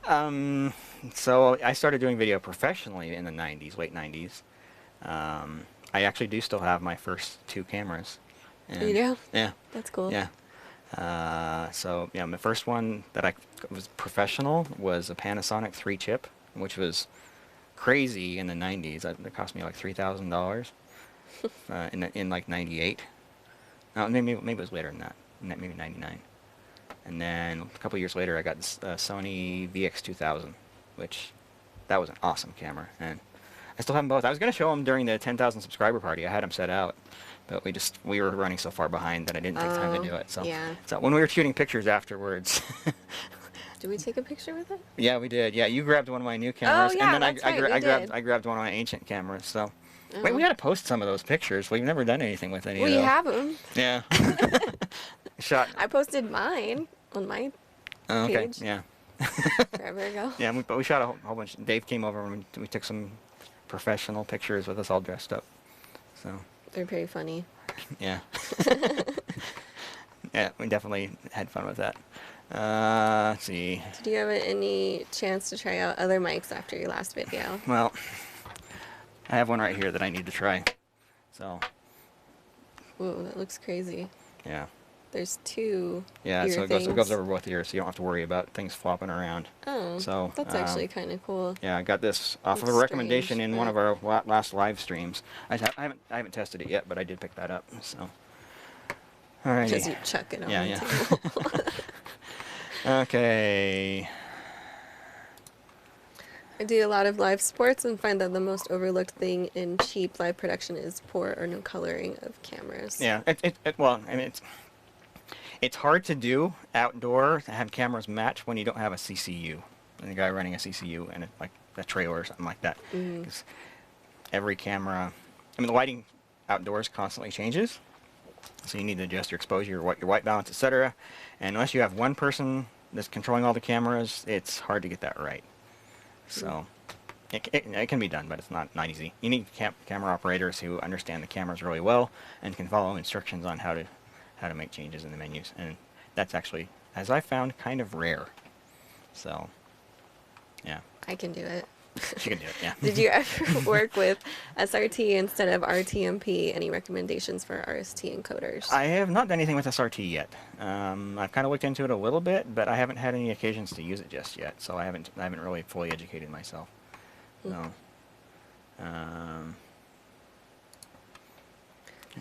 So I started doing video professionally in the 90s, late 90s. I actually do still have my first 2 cameras. And you do? Yeah. That's cool. Yeah. So yeah, my first one that was professional was a Panasonic 3-chip, which was crazy in the 90s. It cost me like $3,000 in like 98. No, maybe it was later than that. Maybe 99. And then a couple years later, I got this Sony VX2000, which that was an awesome camera, and I still have them both. I was going to show them during the 10,000 subscriber party. I had them set out, but we were running so far behind that I didn't take time to do it. So, yeah. So when we were shooting pictures afterwards. Did we take a picture with it? Yeah, we did. Yeah, you grabbed one of my new cameras, yeah, and then that's right, I grabbed one of my ancient cameras. So, wait, we got to post some of those pictures. We've never done anything with any of those. We have them. Yeah. I posted mine on my page. Yeah. Forever ago. Yeah, but we shot a whole bunch. Dave came over and we took some professional pictures with us all dressed up. So. They're very funny. Yeah. Yeah, we definitely had fun with that. Let's see. Did you have any chance to try out other mics after your last video? Well, I have one right here that I need to try. So. Whoa, that looks crazy. Yeah. There's two Yeah, ear so things. it goes over both ears, so you don't have to worry about things flopping around. Oh, so that's actually kind of cool. Yeah, I got this off of a Looks recommendation strange, in one of our last live streams. I haven't tested it yet, but I did pick that up. So. Alrighty. Because you chuck it on Yeah, the yeah. table. Okay. I do a lot of live sports and find that the most overlooked thing in cheap live production is poor or no coloring of cameras. Yeah. Well, I mean, it's hard to do outdoor to have cameras match when you don't have a CCU. And the guy running a CCU and like a trailer or something like that. Because every camera, I mean, the lighting outdoors constantly changes. So you need to adjust your exposure, your white balance, etc. And unless you have one person that's controlling all the cameras, it's hard to get that right. So it can be done, but it's not easy. You need camera operators who understand the cameras really well and can follow instructions on how to make changes in the menus. And that's actually, as I found, kind of rare. So, yeah. I can do it. She can do it, yeah. Did you ever work with SRT instead of RTMP? Any recommendations for RST encoders? I have not done anything with SRT yet. I've kind of looked into it a little bit, but I haven't had any occasions to use it just yet. So I haven't really fully educated myself. So, I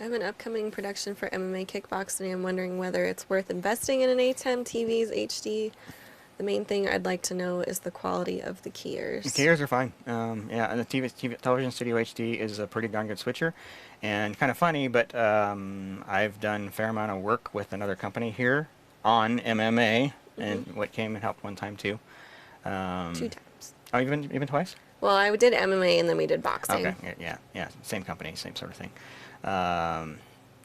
have an upcoming production for MMA kickboxing, and I'm wondering whether it's worth investing in an ATEM TV's HD. The main thing I'd like to know is the quality of the keyers. the keyers are fine. Yeah, and the Television Studio HD is a pretty darn good switcher. And kind of funny, but I've done a fair amount of work with another company here on MMA, and what came and helped one time too. 2 times. Oh, you've been twice? Well, I did MMA and then we did boxing. Okay, yeah, same company, same sort of thing.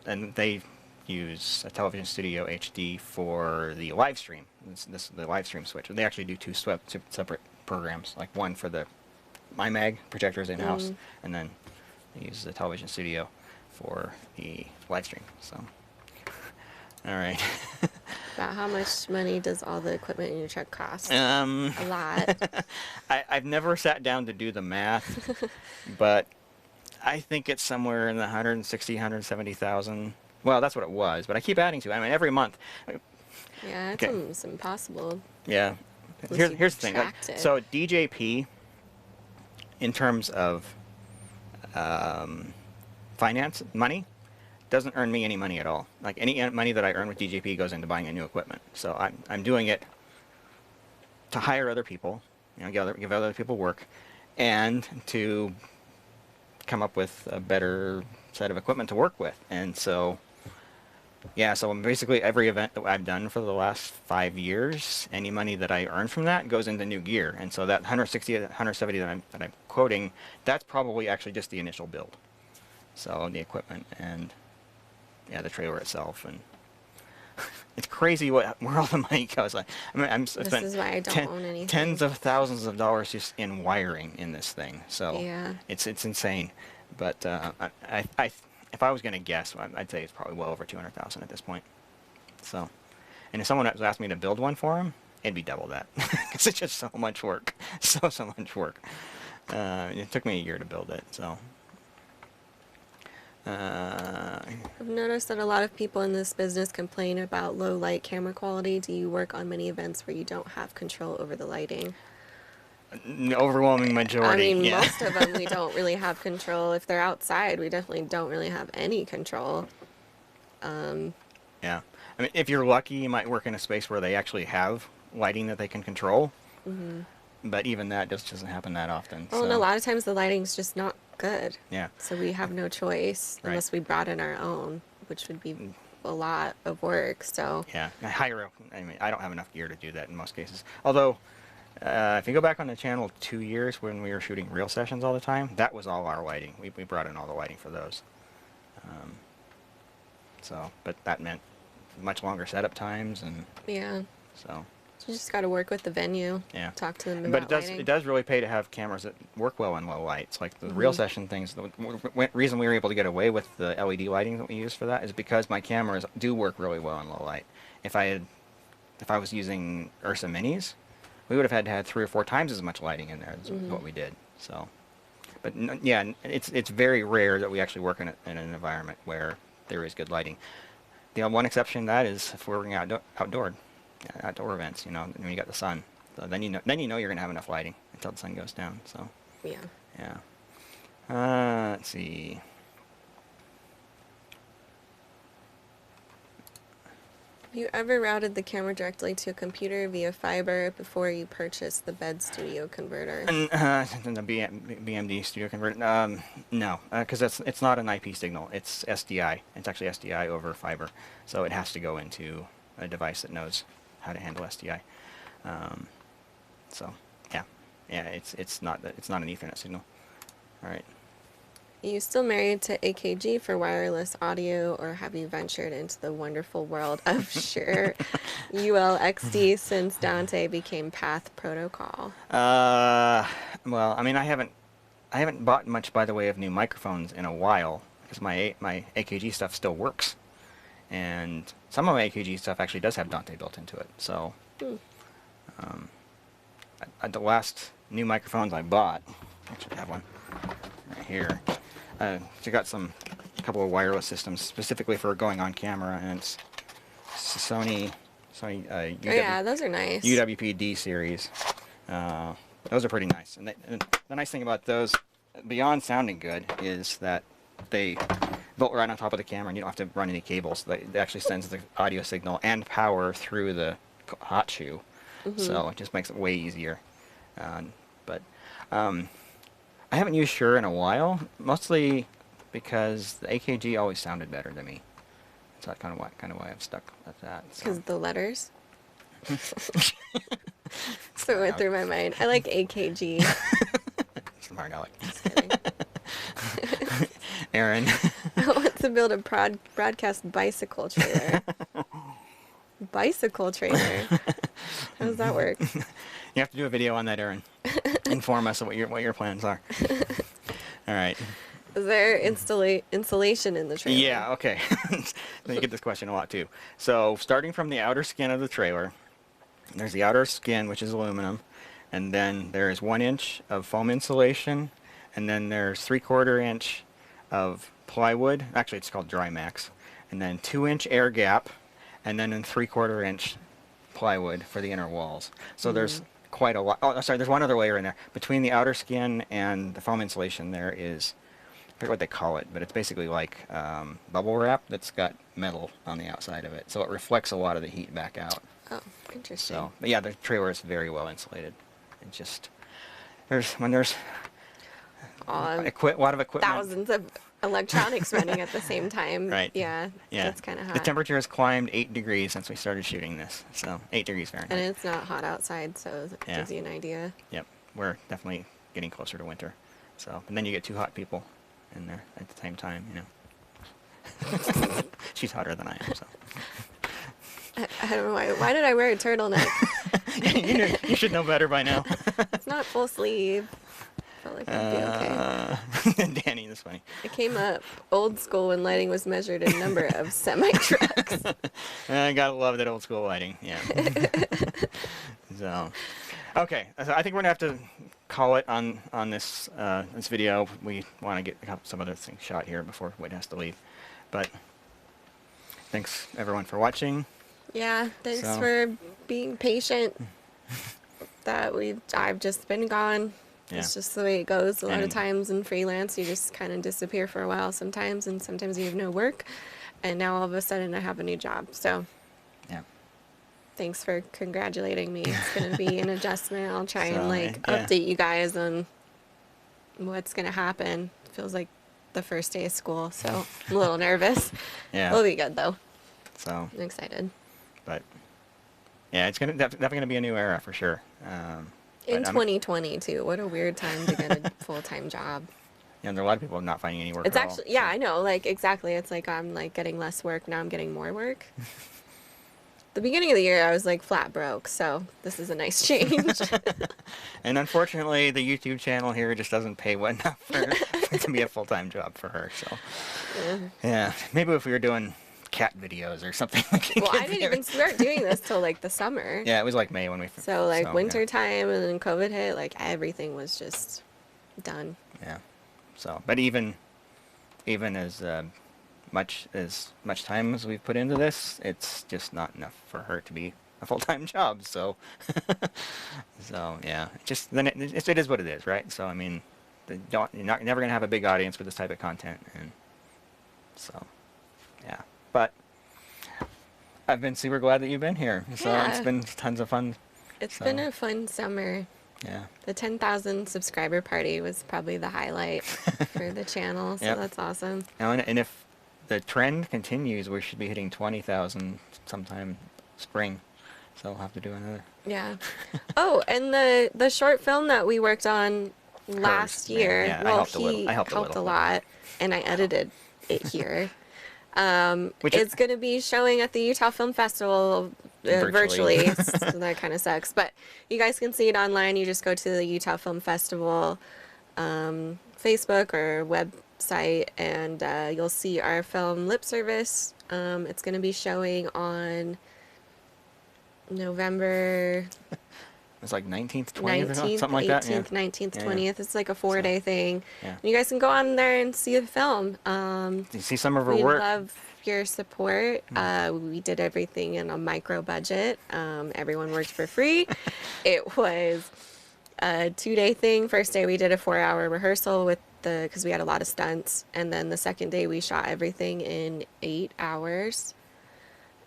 And they use a Television Studio HD for the live stream. The live stream switch. They actually do 2 separate programs, like one for the MyMag projectors in-house, and then they use the Television Studio for the live stream. So, all right. About how much money does all the equipment in your truck cost? A lot. I've never sat down to do the math, but I think it's somewhere in the 160, 170,000. Well, that's what it was, but I keep adding to it. I mean, every month. Yeah, it's almost impossible. Yeah. Here's the thing. So DJP, in terms of finance money, doesn't earn me any money at all. Like any money that I earn with DJP goes into buying a new equipment. So I'm doing it to hire other people, give other people work, and to come up with a better set of equipment to work with. And so, yeah, so basically every event that I've done for the last 5 years, any money that I earn from that goes into new gear. And so that 160, 170 that I'm quoting, that's probably actually just the initial build. So the equipment and yeah, the trailer itself, and it's crazy where all the money goes. I mean, This is why I don't own anything. Tens of thousands of dollars just in wiring in this thing. So yeah, it's insane. But if I was going to guess, I'd say it's probably well over 200,000 at this point. So, and if someone was asked me to build one for them, it'd be double that because it's just so much work, so much work. It took me a year to build it. So. I've noticed that a lot of people in this business complain about low light camera quality. Do you work on many events where you don't have control over the lighting? The overwhelming majority. I mean, yeah. most of them we don't really have control. If they're outside, we definitely don't really have any control. Yeah. I mean, if you're lucky, you might work in a space where they actually have lighting that they can control. But even that just doesn't happen that often. Well, so. and a lot of times the lighting's just not good. Yeah. So we have no choice unless we brought in our own, which would be a lot of work. So yeah, I mean, I don't have enough gear to do that in most cases. Although, if you go back on the channel 2 years when we were shooting real sessions all the time, that was all our lighting. We brought in all the lighting for those. So, but that meant much longer setup times, and yeah. So. You just got to work with the venue. Yeah. Talk to them But about lighting. it does really pay to have cameras that work well in low lights. Like the real session things, the reason we were able to get away with the LED lighting that we use for that is because my cameras do work really well in low light. If I if I was using Ursa Minis, we would have had to have 3 or 4 times as much lighting in there as what we did. So, but yeah, it's very rare that we actually work in an environment where there is good lighting. The one exception to that is if we're working outdoor events, you know, when you got the sun. So then you know you're gonna have enough lighting until the sun goes down. So Yeah. yeah. Let's see. Have you ever routed the camera directly to a computer via fiber before you purchased the bed studio converter? And the BMD studio converter. No, because it's not an IP signal. It's SDI. It's actually SDI over fiber, so it has to go into a device that knows how to handle SDI. So yeah, it's not an Ethernet signal. All right. Are you still married to AKG for wireless audio, or have you ventured into the wonderful world of Shure ULXD since Dante became Path Protocol? Well, I mean, I haven't bought much by the way of new microphones in a while because my AKG stuff still works, and some of my AKG stuff actually does have Dante built into it. So, the last new microphones I bought, I actually have one right here. So got a couple of wireless systems specifically for going on camera, and it's Sony Oh yeah, those are nice. UWP D series. Those are pretty nice, and the nice thing about those, beyond sounding good, is that they bolt right on top of the camera, and you don't have to run any cables. They actually sends the audio signal and power through the hot shoe, so it just makes it way easier. But I haven't used Shure in a while, mostly because the AKG always sounded better to me. So that's kind of why I've stuck with that. Because of the letters. So it went through my mind. I like AKG. Smart aleck. Just kidding. Aaron. I want to build a broadcast bicycle trailer. Bicycle trailer. How does that work? You have to do a video on that, Aaron. Inform us of what your plans are. All right. Is there insulation in the trailer? Yeah, okay. You get this question a lot too. So starting from the outer skin of the trailer, there's the outer skin, which is aluminum, and then there's 1 inch of foam insulation, and then there's 3/4 inch of plywood. Actually, it's called Dry Max, and then 2-inch air gap, and then 3/4 inch plywood for the inner walls. So there's quite a lot. Oh, sorry, there's one other layer in there. Between the outer skin and the foam insulation, there is, I forget what they call it, but it's basically like bubble wrap that's got metal on the outside of it. So it reflects a lot of the heat back out. Oh, interesting. So, but yeah, the trailer is very well insulated. It just, there's a lot of equipment. Thousands of electronics running at the same time. Right. Yeah. Yeah. That's kind of hot. The temperature has climbed 8 degrees since we started shooting this. So 8 degrees Fahrenheit. And it's not hot outside, so it gives you an idea. Yep. We're definitely getting closer to winter. So, and then you get 2 hot people in there at the same time, you know. She's hotter than I am, so. I don't know why. Why did I wear a turtleneck? You should know better by now. It's not full sleeve. Felt like I'd be okay. Danny, that's funny. It came up old school when lighting was measured in number of semi-trucks. I gotta love that old school lighting. Yeah. So, okay. So I think we're gonna have to call it on this this video. We want to get some other things shot here before Wade has to leave. But thanks everyone for watching. Yeah, thanks for being patient. I've just been gone. Yeah. It's just the way it goes. A lot of times in freelance, you just kind of disappear for a while sometimes, and sometimes you have no work. And now all of a sudden I have a new job. So yeah. Thanks for congratulating me. It's going to be an adjustment. I'll try and update you guys on what's going to happen. It feels like the first day of school, so I'm a little nervous. Yeah. It'll be good though. So I'm excited. But yeah, it's definitely gonna be a new era for sure. In 2020 too. What a weird time to get a full-time job. Yeah, there are a lot of people not finding any work. It's at actually all, yeah, I know. Like exactly. It's like I'm like getting less work now. I'm getting more work. The beginning of the year, I was like flat broke, so this is a nice change. And unfortunately, the YouTube channel here just doesn't pay well enough for it to be a full-time job for her. So yeah, maybe if we were doing cat videos or something. Like Well, I didn't even start doing this till like the summer. Yeah, it was like May when we. So like winter yeah. time, and then COVID hit. Like everything was just done. Yeah. So, but even as much time as we've put into this, it's just not enough for her to be a full-time job. So, so yeah, it is what it is, right? So I mean, you're never gonna have a big audience for this type of content, and so yeah. But I've been super glad that you've been here. So Yeah. it's been tons of fun. It's been a fun summer. Yeah. The 10,000 subscriber party was probably the highlight for the channel, so that's awesome. And if the trend continues, we should be hitting 20,000 sometime spring. So we'll have to do another. Yeah. Oh, and the short film that we worked on last year, yeah, well, I helped a lot, and I edited it here. Which it's going to be showing at the Utah Film Festival virtually. So that kind of sucks. But you guys can see it online. You just go to the Utah Film Festival Facebook or website, and you'll see our film Lip Service. It's going to be showing on November... It's like 19th, 20th, or something like that. 18th, 19th, 20th. It's like a 4-day thing. Yeah. You guys can go on there and see the film. You see some of her we work. love your support. We did everything in a micro budget. Everyone worked for free. It was a 2-day thing. First day we did a 4-hour rehearsal because we had a lot of stunts. And then the second day we shot everything in 8 hours.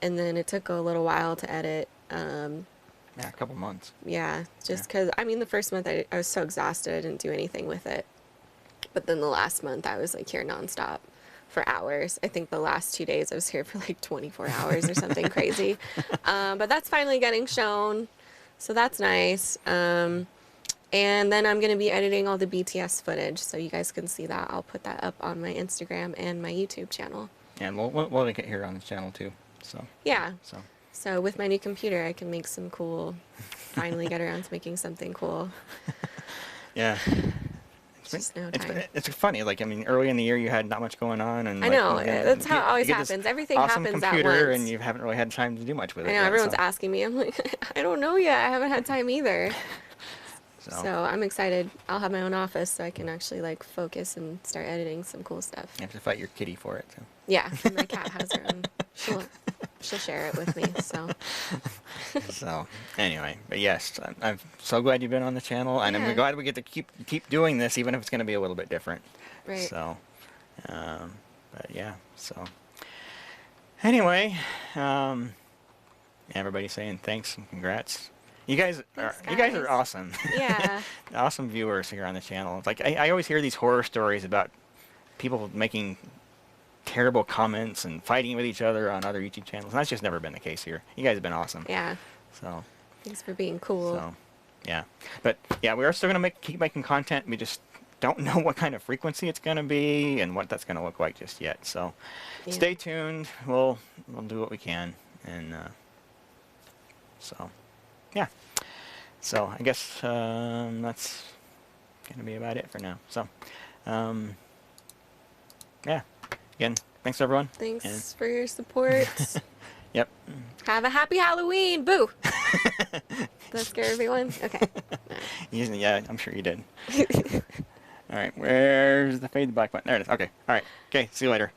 And then it took a little while to edit. Yeah, a couple months. Yeah, just because, I mean, the first month I was so exhausted, I didn't do anything with it. But then the last month I was like here nonstop for hours. I think the last 2 days I was here for like 24 hours or something crazy. But that's finally getting shown, so that's nice. And then I'm going to be editing all the BTS footage, so you guys can see that. I'll put that up on my Instagram and my YouTube channel. And we'll link it here on this channel too. So yeah. So with my new computer, I can make some finally get around to making something cool. Yeah. It's funny. Like, I mean, early in the year you had not much going on, and I know that's how it always happens. Everything happens at once, and you haven't really had time to do much with it. I know everyone's asking me. I'm like, I don't know yet. I haven't had time either. So I'm excited. I'll have my own office, so I can actually like focus and start editing some cool stuff. You have to fight your kitty for it. So. Yeah, my cat has her own. She'll share it with me. So. So anyway, but yes, I'm so glad you've been on the channel, and I'm glad we get to keep doing this, even if it's going to be a little bit different. Right. So, but yeah. So anyway, everybody's saying thanks and congrats. You guys are awesome. Yeah. Awesome viewers here on the channel. Like I always hear these horror stories about people making terrible comments and fighting with each other on other YouTube channels. And that's just never been the case here. You guys have been awesome. Yeah. So. Thanks for being cool. So, yeah. But yeah, we are still gonna keep making content. We just don't know what kind of frequency it's gonna be and what that's gonna look like just yet. So, stay tuned. We'll do what we can, and so. Yeah, so I guess that's going to be about it for now. So, yeah, again, thanks everyone. Thanks for your support. Yep. Have a happy Halloween. Boo. Did that scare everyone? Okay. Yeah, I'm sure you did. All right, where's the fade to black button? There it is. Okay. All right. Okay, see you later.